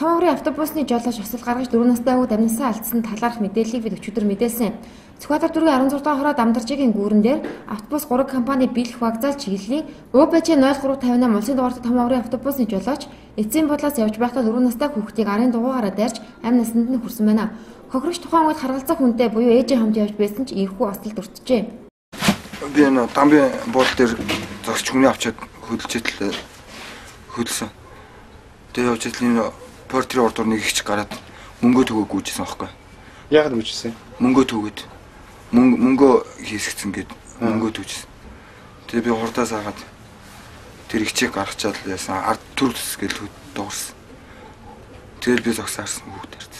Том аврын автобусны жолооч осол гаргаж 4 настай хүүд амнасаа алдсан талаарх мэдээллийг бид өчигдөр мэдээлсэн. Сүхбаатар дүүргийн 16 дугаар Дамдаржигийн гүүрэн дээр автобус 3 компани биелэх вокзал чиглэлийн УБЧ 0358 улсын дугаартай том аврын автобусны жолооч эцсийн бодлоос явж байхдаа 4 настай хүүхдийг арын дугуйгаараа дайрч амь насанд нь хүрсэн байна. Хохирогч тухайн үед харгалзах хүнтэй буюу ээжийн хамт явж байсан ч ийхүү осолд өртжээ. Би дамбын буудлын дээр зогсч хүний авчаад хөдөлсөн. Тэгээ явж итэл портрийн ордоор нэг ихч гараад мөнгө төгөөг гүйжсэн аахгүй. Яагаад гүйжсэн? Мөнгө төгөөд мөнгө хийсгцэн гээд мөнгө төгжсөн. Тэгээ би хурдаас хагаад тэр ихчийг гаргачаад яасан ард төр төс гэж дуурсан. Тэгэл би зогсаарсан хүүхд тарьсан.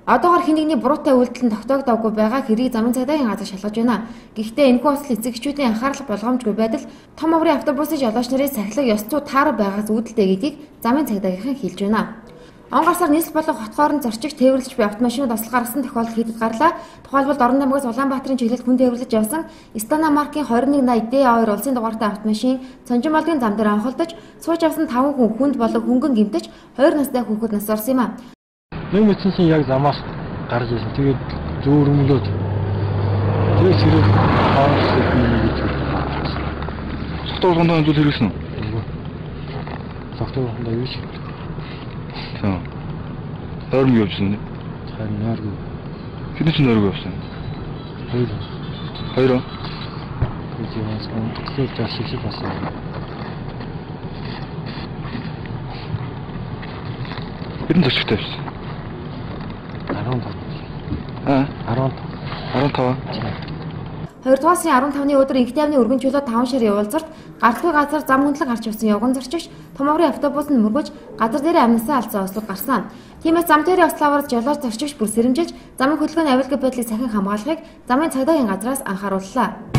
Одоогоор хэн нэгний буруутай үйлдэл нь тогтоогдоогүй байгаа хэрийг замын цагдаагийн газар шалгаж байна. Гэхдээ энэхүү осол эцэгчүүдийн анхаарал болгоомжгүй байдал том аврын автобусны жолооч нарын сахилга ёс зүй таарах байгаас үүдэлтэй гэдгийг замын цагдаагийнхан хэлж байна. Он гарсаар нийслэл болон хот хооронд зорчигч тээвэрлэж буй автомашинууд осол гаргасан тохиолдол хэдэд гарлаа. Тухайлбал Орон наймагаас Улаанбаатарын чиглэлд хүн тээвэрлэж явсан Стана маркийн 2180 D2 улсын дугаартай автомашин Цонжимолдын зам дээр анхолдож сууж авсан 5 хүн хүнд болон хөнгөн гэмтэж 2 настай хүүхэд нас орсон юм а. Нэг мэдсэн яг замаас гарч ирсэн. Тэгээд зөөрмөлөөд тэгээд сэрэг хаалт гэж хэлсэн. Согтоогондоо зүйл хэрэгсэн үү? Согтоогондоо юу шиг. Тийм. Нойрмог явуулсан үү? Харин нойрмог. Хэдэн ч нойрмог явуулсан? Хоёр. Видеоос контрол жасчих болсон. Хэдэн зорчигтой байсан? 15. 2-р сарын 15-ны өдөр Инх тайвны өргөн чөлөө 5 ширээ уулзалт гартгүй газар зам хөндлөг гарч явсан явган зорчигч том аврын автобус нь мөргөж газар дээрээ амнасаа алдсан ослог гарсан. Тиймээс зам дээрээ ослоовор жолооч зорчигч бүр сэрэмжилж замын хөдөлгөөний авилга байдлыг сахин хамгаалахыг замын цагдаагийн газраас анхаарууллаа.